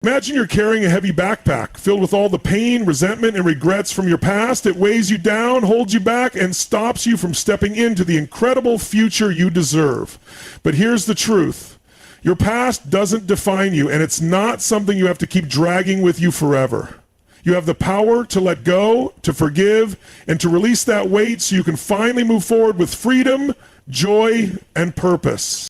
Imagine you're carrying a heavy backpack filled with all the pain, resentment, and regrets from your past. It weighs you down, holds you back, and stops you from stepping into the incredible future you deserve. But here's the truth. Your past doesn't define you, and it's not something you have to keep dragging with you forever. You have the power to let go, to forgive, and to release that weight so you can finally move forward with freedom, joy, and purpose.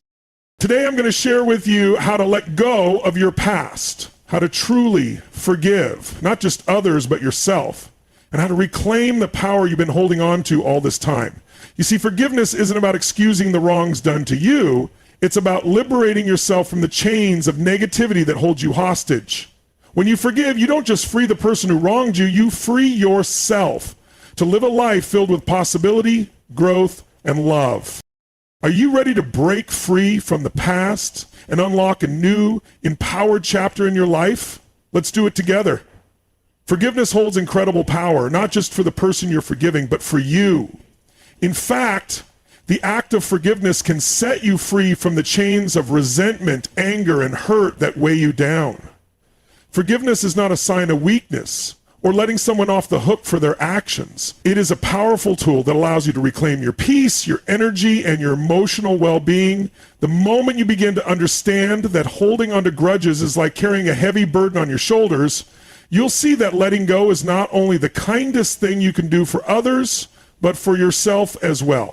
Today I'm going to share with you how to let go of your past, how to truly forgive, not just others, but yourself, and how to reclaim the power you've been holding on to all this time. You see, forgiveness isn't about excusing the wrongs done to you. It's about liberating yourself from the chains of negativity that hold you hostage. When you forgive, you don't just free the person who wronged you, you free yourself to live a life filled with possibility, growth, and love. Are you ready to break free from the past and unlock a new, empowered chapter in your life? Let's do it together. Forgiveness holds incredible power, not just for the person you're forgiving, but for you. In fact, the act of forgiveness can set you free from the chains of resentment, anger, and hurt that weigh you down. Forgiveness is not a sign of weakness or letting someone off the hook for their actions. It is a powerful tool that allows you to reclaim your peace, your energy, and your emotional well-being. The moment you begin to understand that holding onto grudges is like carrying a heavy burden on your shoulders, you'll see that letting go is not only the kindest thing you can do for others, but for yourself as well.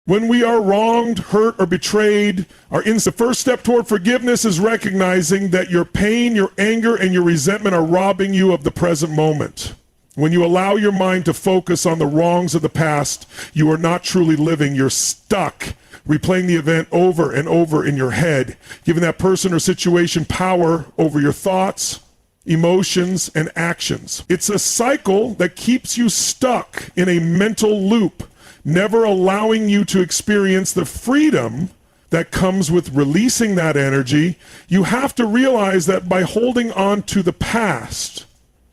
When we are wronged, hurt, or betrayed, the first step toward forgiveness is recognizing that your pain, your anger, and your resentment are robbing you of the present moment. When you allow your mind to focus on the wrongs of the past, you are not truly living. You're stuck, replaying the event over and over in your head, giving that person or situation power over your thoughts, emotions, and actions. It's a cycle that keeps you stuck in a mental loop, never allowing you to experience the freedom that comes with releasing that energy. You have to realize that by holding on to the past,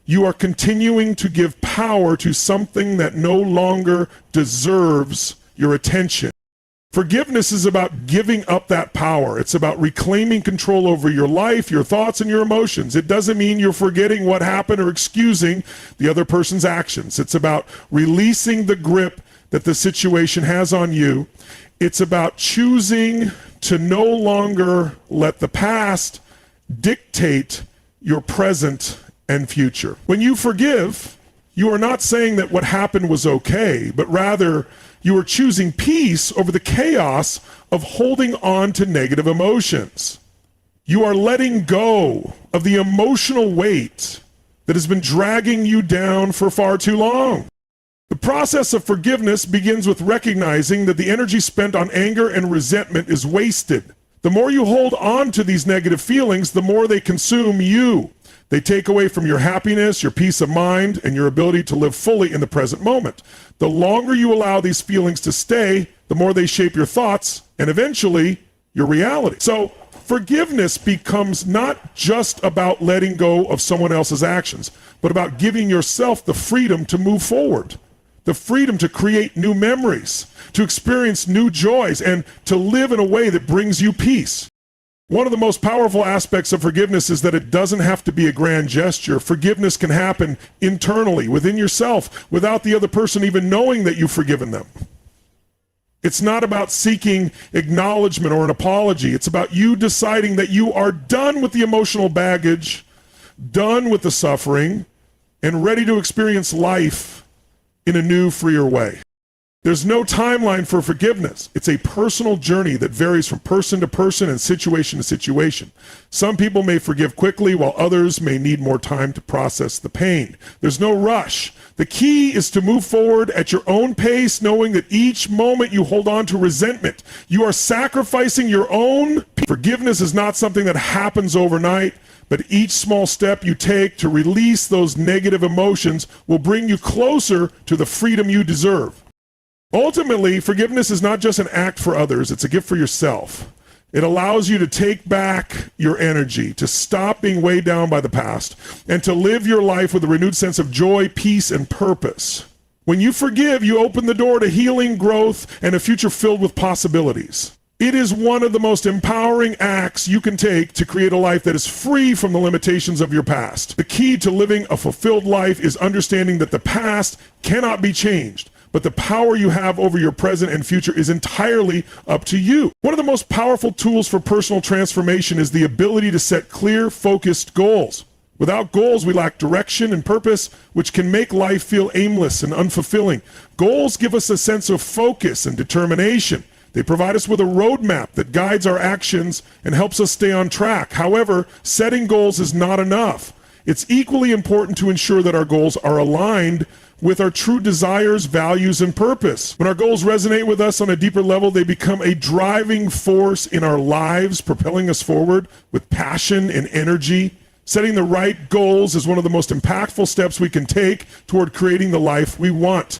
you are continuing to give power to something that no longer deserves your attention. Forgiveness is about giving up that power. It's about reclaiming control over your life, your thoughts, and your emotions. It doesn't mean you're forgetting what happened or excusing the other person's actions. It's about releasing the grip that the situation has on you. It's about choosing to no longer let the past dictate your present and future. When you forgive, you are not saying that what happened was okay, but rather you are choosing peace over the chaos of holding on to negative emotions. You are letting go of the emotional weight that has been dragging you down for far too long. The process of forgiveness begins with recognizing that the energy spent on anger and resentment is wasted. The more you hold on to these negative feelings, the more they consume you. They take away from your happiness, your peace of mind, and your ability to live fully in the present moment. The longer you allow these feelings to stay, the more they shape your thoughts and eventually your reality. So forgiveness becomes not just about letting go of someone else's actions, but about giving yourself the freedom to move forward. The freedom to create new memories, to experience new joys, and to live in a way that brings you peace. One of the most powerful aspects of forgiveness is that it doesn't have to be a grand gesture. Forgiveness can happen internally, within yourself, without the other person even knowing that you've forgiven them. It's not about seeking acknowledgement or an apology. It's about you deciding that you are done with the emotional baggage, done with the suffering, and ready to experience life in a new, freer way. There's no timeline for forgiveness. It's a personal journey that varies from person to person and situation to situation. Some people may forgive quickly, while others may need more time to process the pain. There's no rush. The key is to move forward at your own pace, knowing that each moment you hold on to resentment, you are sacrificing your own peace. Forgiveness is not something that happens overnight, but each small step you take to release those negative emotions will bring you closer to the freedom you deserve. Ultimately, forgiveness is not just an act for others, it's a gift for yourself. It allows you to take back your energy, to stop being weighed down by the past, and to live your life with a renewed sense of joy, peace, and purpose. When you forgive, you open the door to healing, growth, and a future filled with possibilities. It is one of the most empowering acts you can take to create a life that is free from the limitations of your past. The key to living a fulfilled life is understanding that the past cannot be changed, but the power you have over your present and future is entirely up to you. One of the most powerful tools for personal transformation is the ability to set clear, focused goals. Without goals, we lack direction and purpose, which can make life feel aimless and unfulfilling. Goals give us a sense of focus and determination. They provide us with a roadmap that guides our actions and helps us stay on track. However, setting goals is not enough. It's equally important to ensure that our goals are aligned with our true desires, values, and purpose. When our goals resonate with us on a deeper level, they become a driving force in our lives, propelling us forward with passion and energy. Setting the right goals is one of the most impactful steps we can take toward creating the life we want.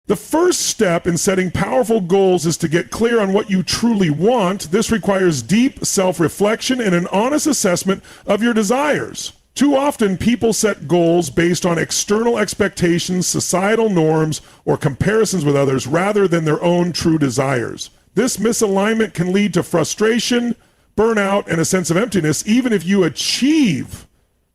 The first step in setting powerful goals is to get clear on what you truly want. This requires deep self-reflection and an honest assessment of your desires. Too often, people set goals based on external expectations, societal norms, or comparisons with others rather than their own true desires. This misalignment can lead to frustration, burnout, and a sense of emptiness, even if you achieve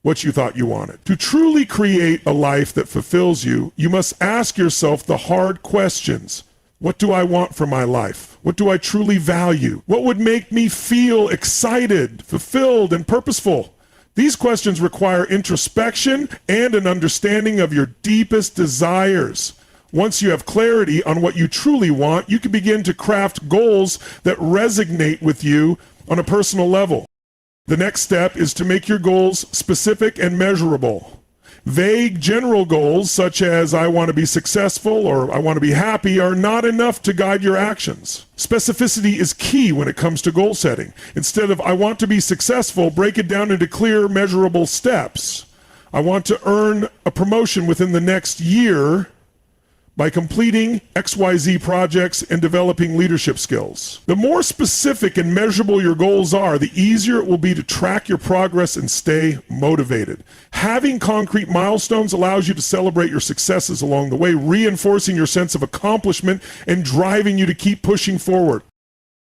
what you thought you wanted. To truly create a life that fulfills you, you must ask yourself the hard questions. What do I want for my life? What do I truly value? What would make me feel excited, fulfilled, and purposeful? These questions require introspection and an understanding of your deepest desires. Once you have clarity on what you truly want, you can begin to craft goals that resonate with you on a personal level. The next step is to make your goals specific and measurable. Vague general goals such as I want to be successful or I want to be happy are not enough to guide your actions. Specificity is key when it comes to goal setting. Instead of I want to be successful, break it down into clear, measurable steps. I want to earn a promotion within the next year by completing XYZ projects and developing leadership skills. The more specific and measurable your goals are, the easier it will be to track your progress and stay motivated. Having concrete milestones allows you to celebrate your successes along the way, reinforcing your sense of accomplishment and driving you to keep pushing forward.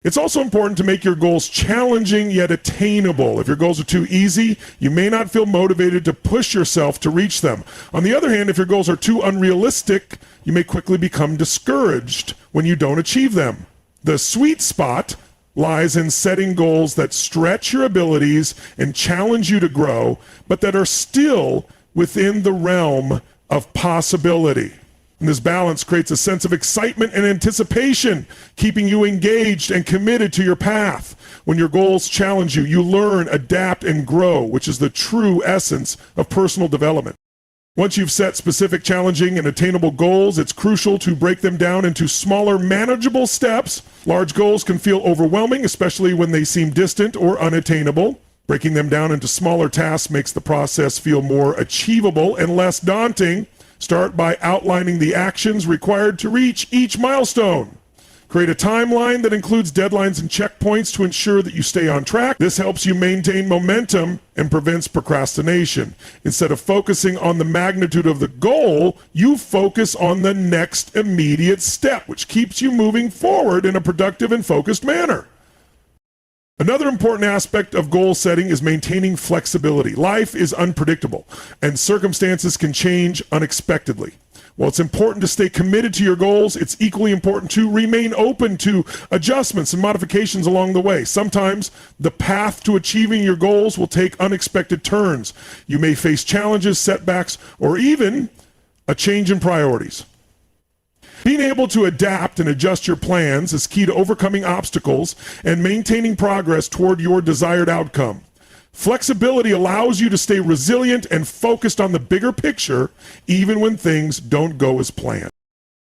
It's also important to make your goals challenging yet attainable. If your goals are too easy, you may not feel motivated to push yourself to reach them. On the other hand, if your goals are too unrealistic, you may quickly become discouraged when you don't achieve them. The sweet spot lies in setting goals that stretch your abilities and challenge you to grow, but that are still within the realm of possibility. And this balance creates a sense of excitement and anticipation, keeping you engaged and committed to your path. When your goals challenge you, you learn, adapt, and grow, which is the true essence of personal development. Once you've set specific, challenging, and attainable goals, it's crucial to break them down into smaller, manageable steps. Large goals can feel overwhelming, especially when they seem distant or unattainable. Breaking them down into smaller tasks makes the process feel more achievable and less daunting. Start by outlining the actions required to reach each milestone. Create a timeline that includes deadlines and checkpoints to ensure that you stay on track. This helps you maintain momentum and prevents procrastination. Instead of focusing on the magnitude of the goal, you focus on the next immediate step, which keeps you moving forward in a productive and focused manner. Another important aspect of goal setting is maintaining flexibility. Life is unpredictable, and circumstances can change unexpectedly. While it's important to stay committed to your goals, it's equally important to remain open to adjustments and modifications along the way. Sometimes the path to achieving your goals will take unexpected turns. You may face challenges, setbacks, or even a change in priorities. Being able to adapt and adjust your plans is key to overcoming obstacles and maintaining progress toward your desired outcome. Flexibility allows you to stay resilient and focused on the bigger picture, even when things don't go as planned.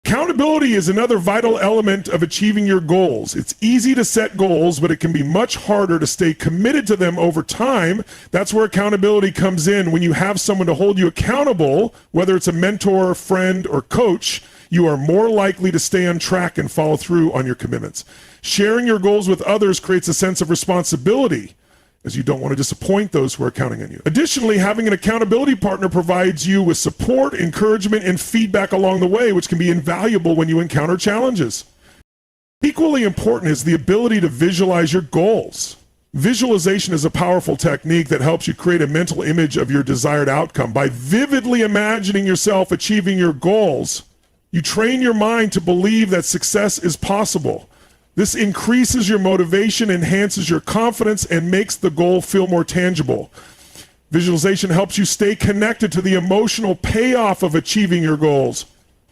Accountability is another vital element of achieving your goals. It's easy to set goals, but it can be much harder to stay committed to them over time. That's where accountability comes in. When you have someone to hold you accountable, whether it's a mentor, friend, or coach, you are more likely to stay on track and follow through on your commitments. Sharing your goals with others creates a sense of responsibility, as you don't want to disappoint those who are counting on you. Additionally, having an accountability partner provides you with support, encouragement, and feedback along the way, which can be invaluable when you encounter challenges. Equally important is the ability to visualize your goals. Visualization is a powerful technique that helps you create a mental image of your desired outcome. By vividly imagining yourself achieving your goals, you train your mind to believe that success is possible. This increases your motivation, enhances your confidence, and makes the goal feel more tangible. Visualization helps you stay connected to the emotional payoff of achieving your goals,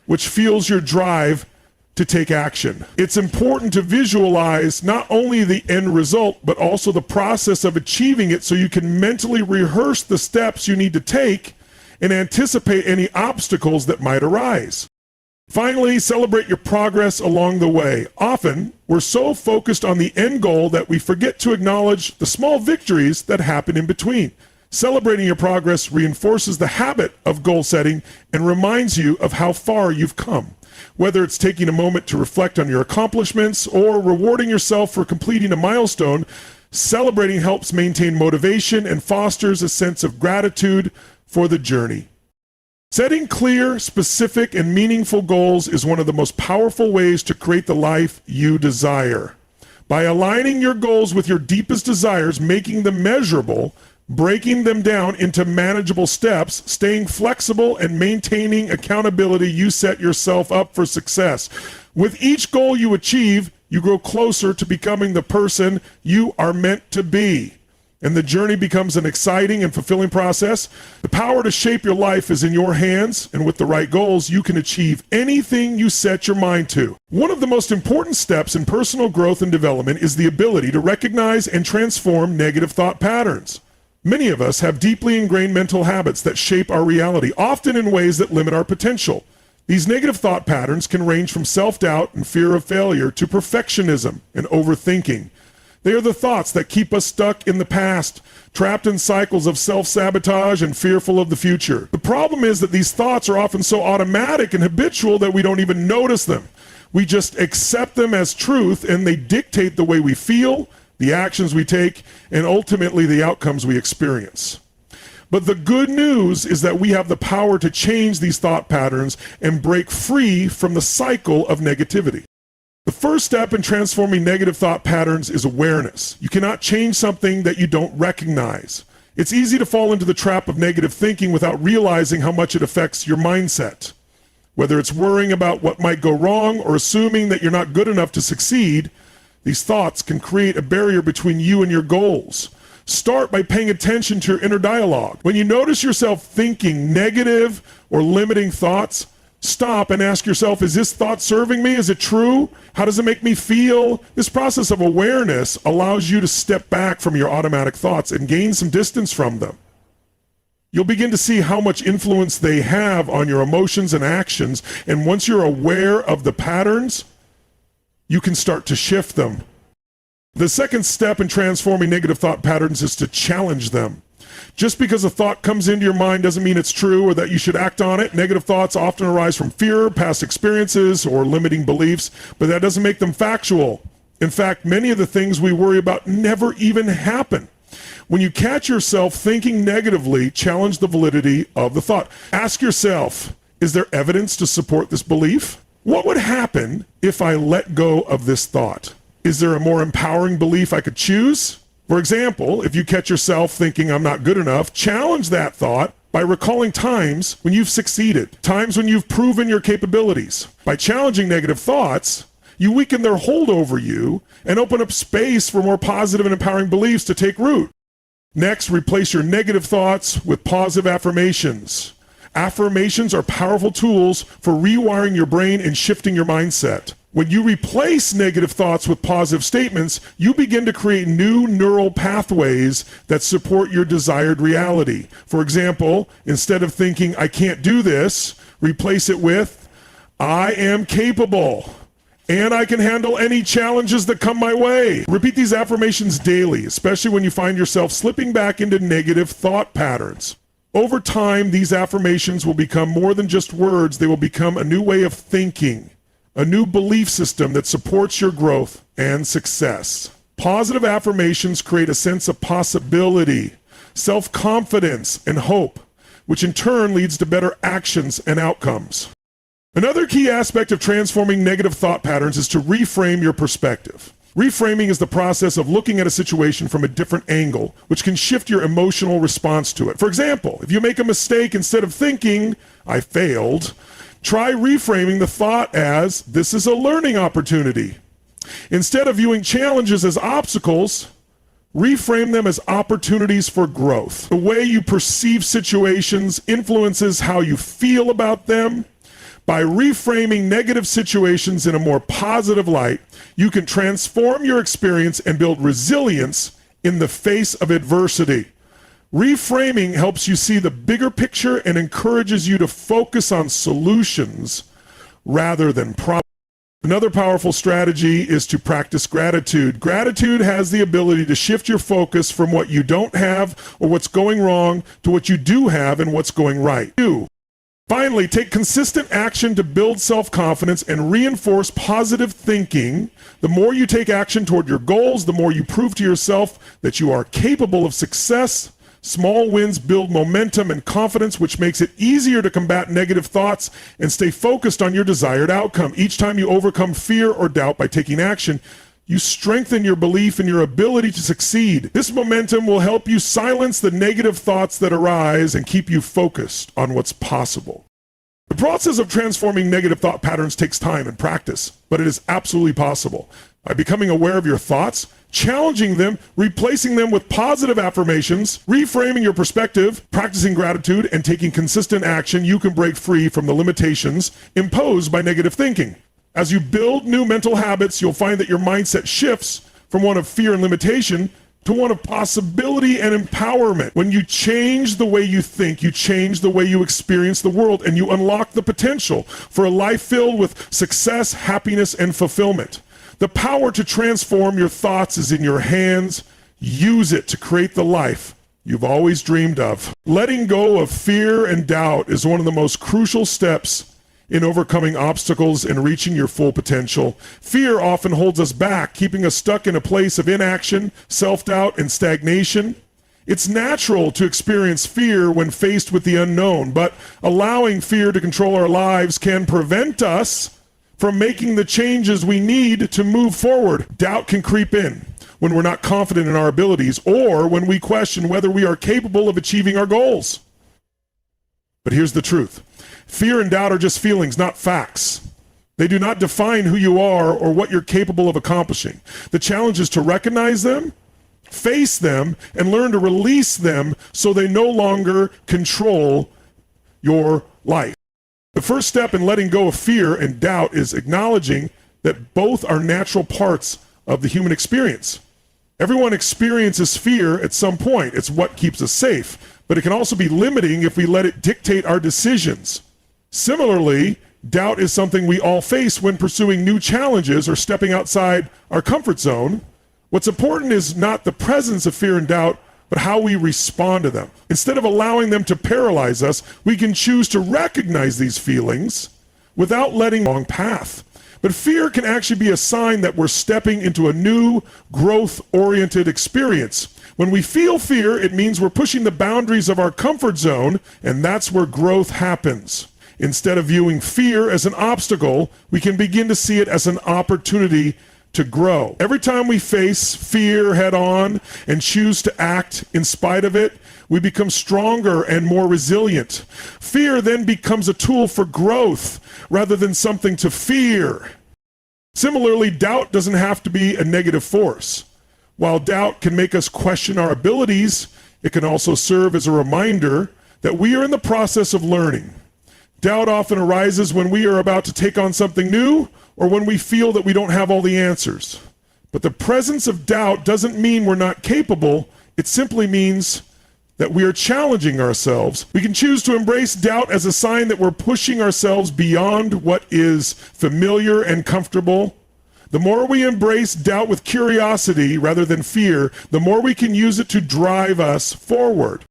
which fuels your drive to take action. It's important to visualize not only the end result, but also the process of achieving it so you can mentally rehearse the steps you need to take and anticipate any obstacles that might arise. Finally, celebrate your progress along the way. Often, we're so focused on the end goal that we forget to acknowledge the small victories that happen in between. Celebrating your progress reinforces the habit of goal setting and reminds you of how far you've come. Whether it's taking a moment to reflect on your accomplishments or rewarding yourself for completing a milestone, celebrating helps maintain motivation and fosters a sense of gratitude for the journey. Setting clear, specific, and meaningful goals is one of the most powerful ways to create the life you desire. By aligning your goals with your deepest desires, making them measurable, breaking them down into manageable steps, staying flexible, and maintaining accountability, you set yourself up for success. With each goal you achieve, you grow closer to becoming the person you are meant to be. And the journey becomes an exciting and fulfilling process. The power to shape your life is in your hands, and with the right goals, you can achieve anything you set your mind to. One of the most important steps in personal growth and development is the ability to recognize and transform negative thought patterns. Many of us have deeply ingrained mental habits that shape our reality, often in ways that limit our potential. These negative thought patterns can range from self-doubt and fear of failure to perfectionism and overthinking. They are the thoughts that keep us stuck in the past, trapped in cycles of self-sabotage and fearful of the future. The problem is that these thoughts are often so automatic and habitual that we don't even notice them. We just accept them as truth, and they dictate the way we feel, the actions we take, and ultimately the outcomes we experience. But the good news is that we have the power to change these thought patterns and break free from the cycle of negativity. The first step in transforming negative thought patterns is awareness. You cannot change something that you don't recognize. It's easy to fall into the trap of negative thinking without realizing how much it affects your mindset. Whether it's worrying about what might go wrong or assuming that you're not good enough to succeed, these thoughts can create a barrier between you and your goals. Start by paying attention to your inner dialogue. When you notice yourself thinking negative or limiting thoughts, stop and ask yourself, is this thought serving me? Is it true? How does it make me feel? This process of awareness allows you to step back from your automatic thoughts and gain some distance from them. You'll begin to see how much influence they have on your emotions and actions, and once you're aware of the patterns, you can start to shift them. The second step in transforming negative thought patterns is to challenge them. Just because a thought comes into your mind doesn't mean it's true or that you should act on it. Negative thoughts often arise from fear, past experiences, or limiting beliefs, but that doesn't make them factual. In fact, many of the things we worry about never even happen. When you catch yourself thinking negatively, challenge the validity of the thought. Ask yourself, is there evidence to support this belief? What would happen if I let go of this thought? Is there a more empowering belief I could choose? For example, if you catch yourself thinking I'm not good enough, challenge that thought by recalling times when you've succeeded, times when you've proven your capabilities. By challenging negative thoughts, you weaken their hold over you and open up space for more positive and empowering beliefs to take root. Next, replace your negative thoughts with positive affirmations. Affirmations are powerful tools for rewiring your brain and shifting your mindset. When you replace negative thoughts with positive statements, you begin to create new neural pathways that support your desired reality. For example, instead of thinking, I can't do this, replace it with, I am capable, and I can handle any challenges that come my way. Repeat these affirmations daily, especially when you find yourself slipping back into negative thought patterns. Over time, these affirmations will become more than just words. They will become a new way of thinking, a new belief system that supports your growth and success. Positive affirmations create a sense of possibility, self-confidence, and hope, which in turn leads to better actions and outcomes. Another key aspect of transforming negative thought patterns is to reframe your perspective. Reframing is the process of looking at a situation from a different angle, which can shift your emotional response to it. For example, if you make a mistake, instead of thinking, "I failed," try reframing the thought as, "This is a learning opportunity." Instead of viewing challenges as obstacles, reframe them as opportunities for growth. The way you perceive situations influences how you feel about them. By reframing negative situations in a more positive light, you can transform your experience and build resilience in the face of adversity. Reframing helps you see the bigger picture and encourages you to focus on solutions rather than problems. Another powerful strategy is to practice gratitude. Gratitude has the ability to shift your focus from what you don't have or what's going wrong to what you do have and what's going right. Finally, take consistent action to build self-confidence and reinforce positive thinking. The more you take action toward your goals, the more you prove to yourself that you are capable of success. Small wins build momentum and confidence, which makes it easier to combat negative thoughts and stay focused on your desired outcome. Each time you overcome fear or doubt by taking action, you strengthen your belief in your ability to succeed. This momentum will help you silence the negative thoughts that arise and keep you focused on what's possible. The process of transforming negative thought patterns takes time and practice, but it is absolutely possible. By becoming aware of your thoughts, challenging them, replacing them with positive affirmations, reframing your perspective, practicing gratitude, and taking consistent action, you can break free from the limitations imposed by negative thinking. As you build new mental habits, you'll find that your mindset shifts from one of fear and limitation to one of possibility and empowerment. When you change the way you think, you change the way you experience the world, and you unlock the potential for a life filled with success, happiness, and fulfillment. The power to transform your thoughts is in your hands. Use it to create the life you've always dreamed of. Letting go of fear and doubt is one of the most crucial steps in overcoming obstacles and reaching your full potential. Fear often holds us back, keeping us stuck in a place of inaction, self-doubt, and stagnation. It's natural to experience fear when faced with the unknown, but allowing fear to control our lives can prevent us from making the changes we need to move forward. Doubt can creep in when we're not confident in our abilities or when we question whether we are capable of achieving our goals. But here's the truth. Fear and doubt are just feelings, not facts. They do not define who you are or what you're capable of accomplishing. The challenge is to recognize them, face them, and learn to release them so they no longer control your life. The first step in letting go of fear and doubt is acknowledging that both are natural parts of the human experience. Everyone experiences fear at some point. It's what keeps us safe, but it can also be limiting if we let it dictate our decisions. Similarly, doubt is something we all face when pursuing new challenges or stepping outside our comfort zone. What's important is not the presence of fear and doubt, but how we respond to them. Instead of allowing them to paralyze us, we can choose to recognize these feelings without letting the wrong path. But fear can actually be a sign that we're stepping into a new, growth-oriented experience. When we feel fear, it means we're pushing the boundaries of our comfort zone, and that's where growth happens. Instead of viewing fear as an obstacle, we can begin to see it as an opportunity to grow. Every time we face fear head on and choose to act in spite of it, we become stronger and more resilient. Fear then becomes a tool for growth rather than something to fear. Similarly, doubt doesn't have to be a negative force. While doubt can make us question our abilities, it can also serve as a reminder that we are in the process of learning. Doubt often arises when we are about to take on something new or when we feel that we don't have all the answers. But the presence of doubt doesn't mean we're not capable. It simply means that we are challenging ourselves. We can choose to embrace doubt as a sign that we're pushing ourselves beyond what is familiar and comfortable. The more we embrace doubt with curiosity rather than fear, the more we can use it to drive us forward.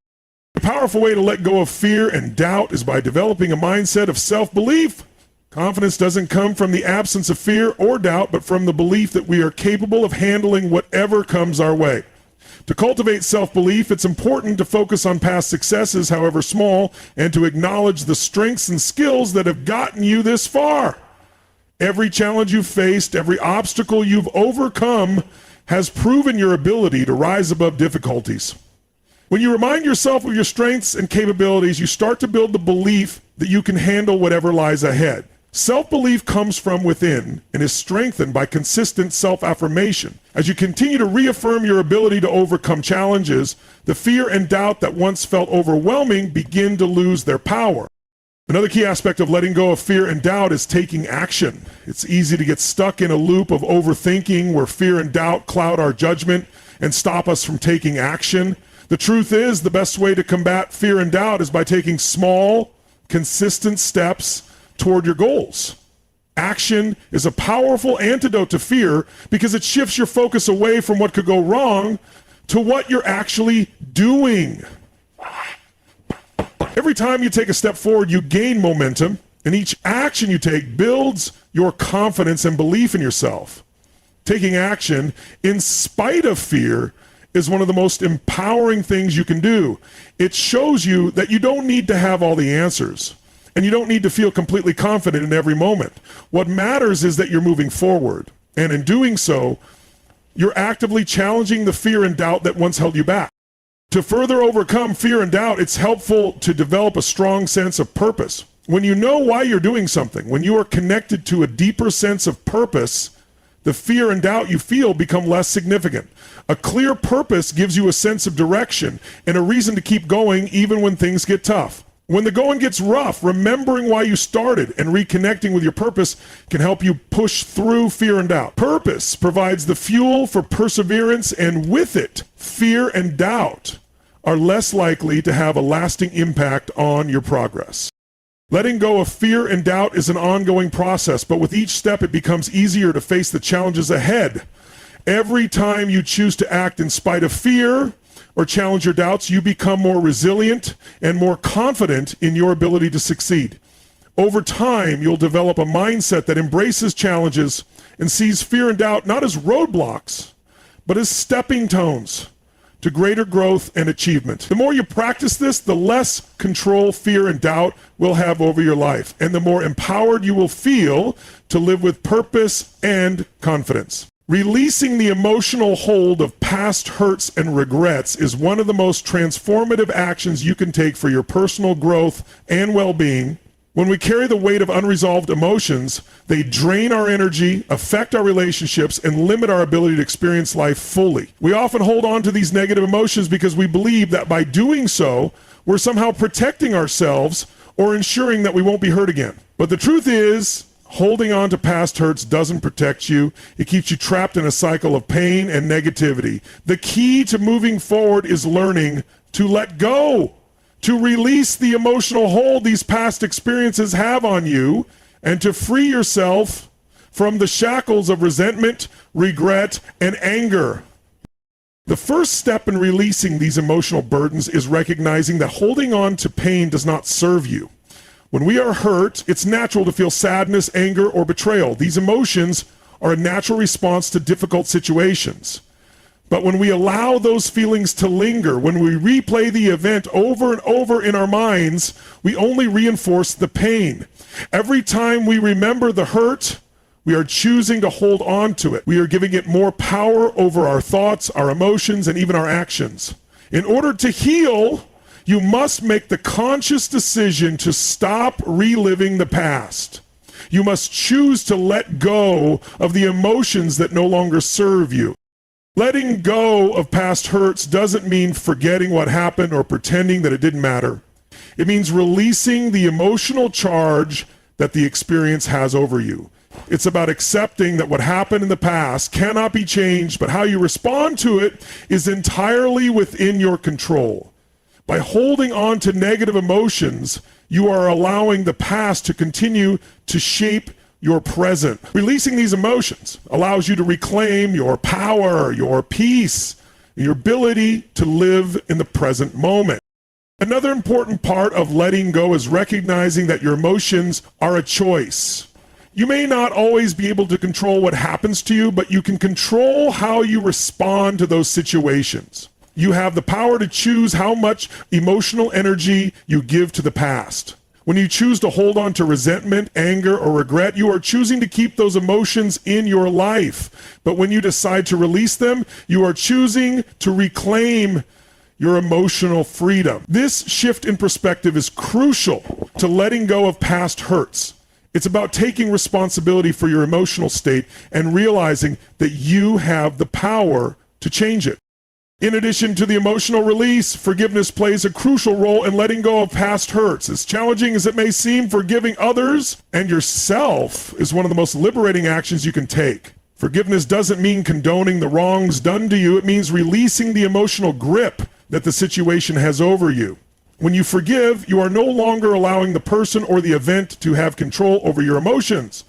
A powerful way to let go of fear and doubt is by developing a mindset of self-belief. Confidence doesn't come from the absence of fear or doubt, but from the belief that we are capable of handling whatever comes our way. To cultivate self-belief, it's important to focus on past successes, however small, and to acknowledge the strengths and skills that have gotten you this far. Every challenge you've faced, every obstacle you've overcome has proven your ability to rise above difficulties. When you remind yourself of your strengths and capabilities, you start to build the belief that you can handle whatever lies ahead. Self-belief comes from within and is strengthened by consistent self-affirmation. As you continue to reaffirm your ability to overcome challenges, the fear and doubt that once felt overwhelming begin to lose their power. Another key aspect of letting go of fear and doubt is taking action. It's easy to get stuck in a loop of overthinking where fear and doubt cloud our judgment and stop us from taking action. The truth is, the best way to combat fear and doubt is by taking small, consistent steps toward your goals. Action is a powerful antidote to fear because it shifts your focus away from what could go wrong to what you're actually doing. Every time you take a step forward, you gain momentum, and each action you take builds your confidence and belief in yourself. Taking action in spite of fear is one of the most empowering things you can do. It shows you that you don't need to have all the answers, and you don't need to feel completely confident in every moment. What matters is that you're moving forward, and in doing so, you're actively challenging the fear and doubt that once held you back. To further overcome fear and doubt, it's helpful to develop a strong sense of purpose. When you know why you're doing something, when you are connected to a deeper sense of purpose, the fear and doubt you feel become less significant. A clear purpose gives you a sense of direction and a reason to keep going even when things get tough. When the going gets rough, remembering why you started and reconnecting with your purpose can help you push through fear and doubt. Purpose provides the fuel for perseverance, and with it, fear and doubt are less likely to have a lasting impact on your progress. Letting go of fear and doubt is an ongoing process, but with each step it becomes easier to face the challenges ahead. Every time you choose to act in spite of fear or challenge your doubts, you become more resilient and more confident in your ability to succeed. Over time, you'll develop a mindset that embraces challenges and sees fear and doubt not as roadblocks, but as stepping stones to greater growth and achievement. The more you practice this, the less control fear and doubt will have over your life, and the more empowered you will feel to live with purpose and confidence. Releasing the emotional hold of past hurts and regrets is one of the most transformative actions you can take for your personal growth and well-being. When we carry the weight of unresolved emotions, they drain our energy, affect our relationships, and limit our ability to experience life fully. We often hold on to these negative emotions because we believe that by doing so, we're somehow protecting ourselves or ensuring that we won't be hurt again. But the truth is, holding on to past hurts doesn't protect you. It keeps you trapped in a cycle of pain and negativity. The key to moving forward is learning to let go, to release the emotional hold these past experiences have on you, and to free yourself from the shackles of resentment, regret, and anger. The first step in releasing these emotional burdens is recognizing that holding on to pain does not serve you. When we are hurt, it's natural to feel sadness, anger, or betrayal. These emotions are a natural response to difficult situations. But when we allow those feelings to linger, when we replay the event over and over in our minds, we only reinforce the pain. Every time we remember the hurt, we are choosing to hold on to it. We are giving it more power over our thoughts, our emotions, and even our actions. In order to heal, you must make the conscious decision to stop reliving the past. You must choose to let go of the emotions that no longer serve you. Letting go of past hurts doesn't mean forgetting what happened or pretending that it didn't matter. It means releasing the emotional charge that the experience has over you. It's about accepting that what happened in the past cannot be changed, but how you respond to it is entirely within your control. By holding on to negative emotions, you are allowing the past to continue to shape your present. Releasing these emotions allows you to reclaim your power, your peace, your ability to live in the present moment. Another important part of letting go is recognizing that your emotions are a choice. You may not always be able to control what happens to you, but you can control how you respond to those situations. You have the power to choose how much emotional energy you give to the past. When you choose to hold on to resentment, anger, or regret, you are choosing to keep those emotions in your life. But when you decide to release them, you are choosing to reclaim your emotional freedom. This shift in perspective is crucial to letting go of past hurts. It's about taking responsibility for your emotional state and realizing that you have the power to change it. In addition to the emotional release, forgiveness plays a crucial role in letting go of past hurts. As challenging as it may seem, forgiving others and yourself is one of the most liberating actions you can take. Forgiveness doesn't mean condoning the wrongs done to you. It means releasing the emotional grip that the situation has over you. When you forgive, you are no longer allowing the person or the event to have control over your emotions.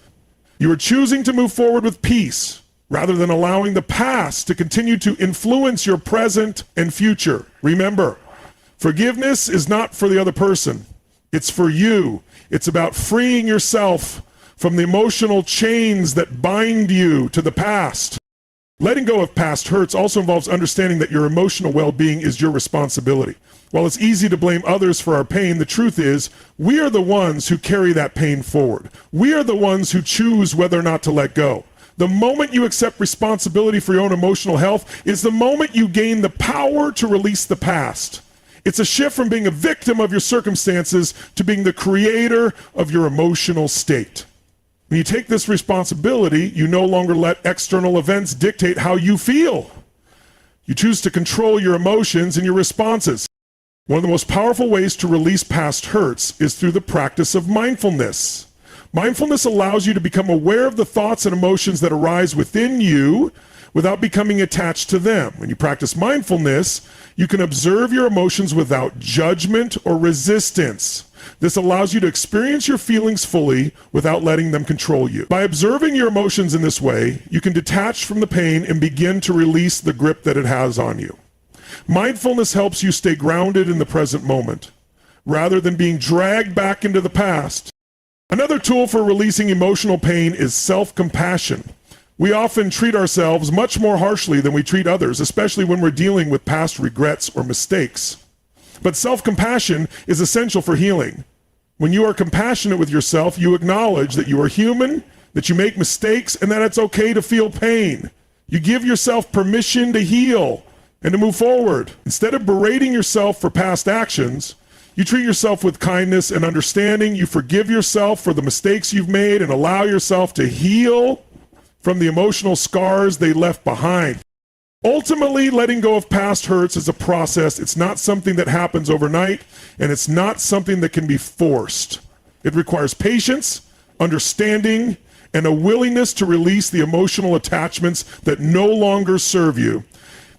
You are choosing to move forward with peace, rather than allowing the past to continue to influence your present and future. Remember, forgiveness is not for the other person. It's for you. It's about freeing yourself from the emotional chains that bind you to the past. Letting go of past hurts also involves understanding that your emotional well-being is your responsibility. While it's easy to blame others for our pain, the truth is we are the ones who carry that pain forward. We are the ones who choose whether or not to let go. The moment you accept responsibility for your own emotional health is the moment you gain the power to release the past. It's a shift from being a victim of your circumstances to being the creator of your emotional state. When you take this responsibility, you no longer let external events dictate how you feel. You choose to control your emotions and your responses. One of the most powerful ways to release past hurts is through the practice of mindfulness. Mindfulness allows you to become aware of the thoughts and emotions that arise within you without becoming attached to them. When you practice mindfulness, you can observe your emotions without judgment or resistance. This allows you to experience your feelings fully without letting them control you. By observing your emotions in this way, you can detach from the pain and begin to release the grip that it has on you. Mindfulness helps you stay grounded in the present moment, rather than being dragged back into the past. Another tool for releasing emotional pain is self-compassion. We often treat ourselves much more harshly than we treat others, especially when we're dealing with past regrets or mistakes. But self-compassion is essential for healing. When you are compassionate with yourself, you acknowledge that you are human, that you make mistakes, and that it's okay to feel pain. You give yourself permission to heal and to move forward. Instead of berating yourself for past actions, you treat yourself with kindness and understanding. You forgive yourself for the mistakes you've made and allow yourself to heal from the emotional scars they left behind. Ultimately, letting go of past hurts is a process. It's not something that happens overnight, and it's not something that can be forced. It requires patience, understanding, and a willingness to release the emotional attachments that no longer serve you.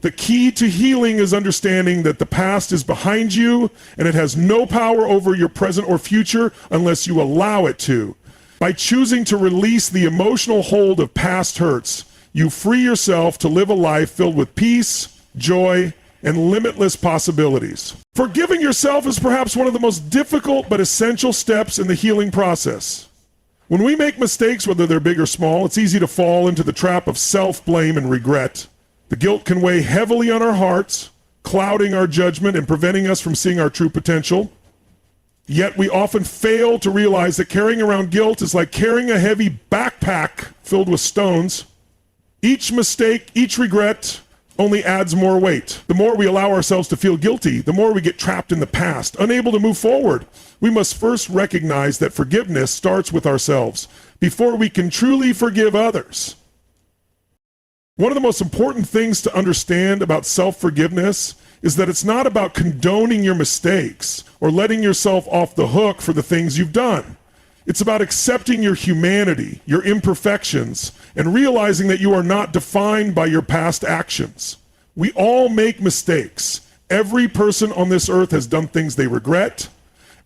The key to healing is understanding that the past is behind you and it has no power over your present or future unless you allow it to. By choosing to release the emotional hold of past hurts, you free yourself to live a life filled with peace, joy, and limitless possibilities. Forgiving yourself is perhaps one of the most difficult but essential steps in the healing process. When we make mistakes, whether they're big or small, it's easy to fall into the trap of self-blame and regret. The guilt can weigh heavily on our hearts, clouding our judgment and preventing us from seeing our true potential. Yet we often fail to realize that carrying around guilt is like carrying a heavy backpack filled with stones. Each mistake, each regret only adds more weight. The more we allow ourselves to feel guilty, the more we get trapped in the past, unable to move forward. We must first recognize that forgiveness starts with ourselves before we can truly forgive others. One of the most important things to understand about self-forgiveness is that it's not about condoning your mistakes or letting yourself off the hook for the things you've done. It's about accepting your humanity, your imperfections, and realizing that you are not defined by your past actions. We all make mistakes. Every person on this earth has done things they regret,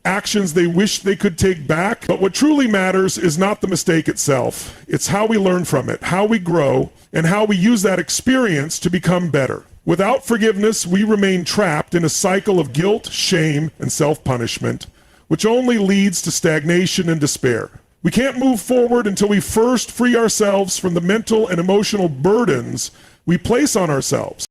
actions they wish they could take back. But what truly matters is not the mistake itself. It's how we learn from it, how we grow, and how we use that experience to become better. Without forgiveness, we remain trapped in a cycle of guilt, shame, and self-punishment, which only leads to stagnation and despair. We can't move forward until we first free ourselves from the mental and emotional burdens we place on ourselves.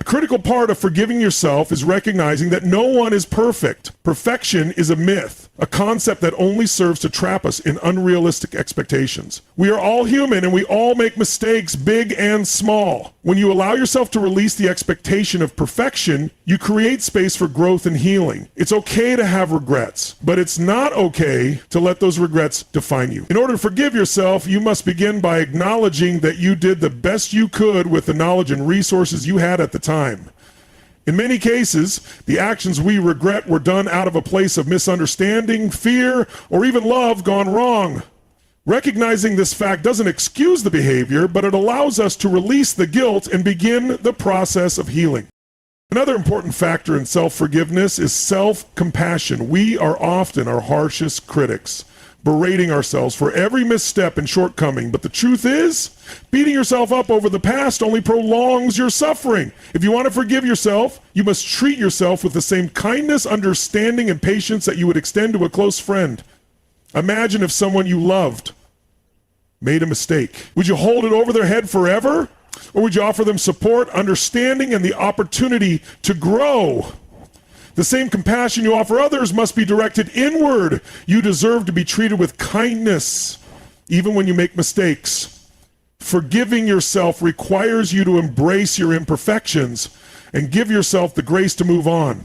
A critical part of forgiving yourself is recognizing that no one is perfect. Perfection is a myth, a concept that only serves to trap us in unrealistic expectations. We are all human and we all make mistakes, big and small. When you allow yourself to release the expectation of perfection, you create space for growth and healing. It's okay to have regrets, but it's not okay to let those regrets define you. In order to forgive yourself, you must begin by acknowledging that you did the best you could with the knowledge and resources you had at the time. In many cases, the actions we regret were done out of a place of misunderstanding, fear, or even love gone wrong. Recognizing this fact doesn't excuse the behavior, but it allows us to release the guilt and begin the process of healing. Another important factor in self-forgiveness is self-compassion. We are often our harshest critics, berating ourselves for every misstep and shortcoming. But the truth is, beating yourself up over the past only prolongs your suffering. If you want to forgive yourself, you must treat yourself with the same kindness, understanding, and patience that you would extend to a close friend. Imagine if someone you loved made a mistake. Would you hold it over their head forever? Or would you offer them support, understanding, and the opportunity to grow? The same compassion you offer others must be directed inward. You deserve to be treated with kindness, even when you make mistakes. Forgiving yourself requires you to embrace your imperfections and give yourself the grace to move on.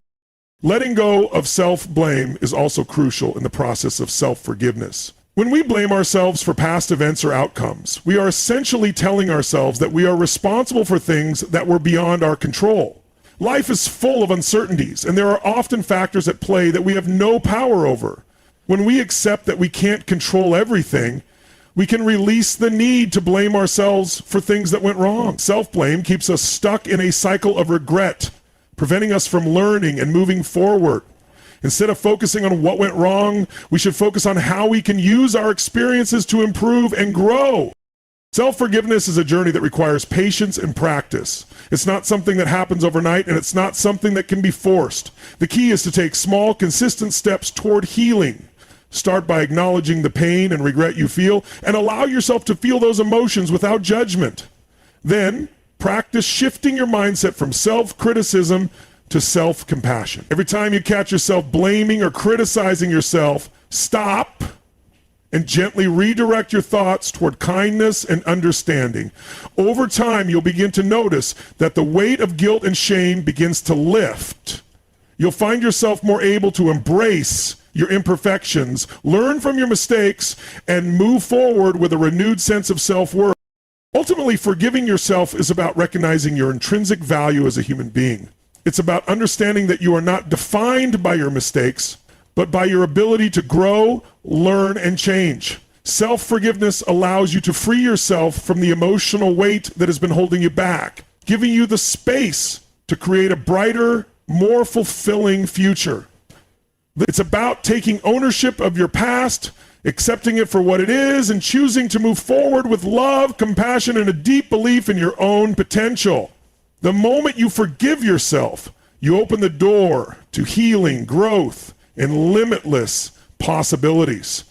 Letting go of self-blame is also crucial in the process of self-forgiveness. When we blame ourselves for past events or outcomes, we are essentially telling ourselves that we are responsible for things that were beyond our control. Life is full of uncertainties, and there are often factors at play that we have no power over. When we accept that we can't control everything, we can release the need to blame ourselves for things that went wrong. Self-blame keeps us stuck in a cycle of regret, preventing us from learning and moving forward. Instead of focusing on what went wrong, we should focus on how we can use our experiences to improve and grow. Self-forgiveness is a journey that requires patience and practice. It's not something that happens overnight, and it's not something that can be forced. The key is to take small, consistent steps toward healing. Start by acknowledging the pain and regret you feel, and allow yourself to feel those emotions without judgment. Then, practice shifting your mindset from self-criticism to self-compassion. Every time you catch yourself blaming or criticizing yourself, stop and gently redirect your thoughts toward kindness and understanding. Over time, you'll begin to notice that the weight of guilt and shame begins to lift. You'll find yourself more able to embrace your imperfections, learn from your mistakes, and move forward with a renewed sense of self-worth. Ultimately, forgiving yourself is about recognizing your intrinsic value as a human being. It's about understanding that you are not defined by your mistakes, but by your ability to grow, learn, and change. Self-forgiveness allows you to free yourself from the emotional weight that has been holding you back, giving you the space to create a brighter, more fulfilling future. It's about taking ownership of your past, accepting it for what it is, and choosing to move forward with love, compassion, and a deep belief in your own potential. The moment you forgive yourself, you open the door to healing, growth, and limitless possibilities.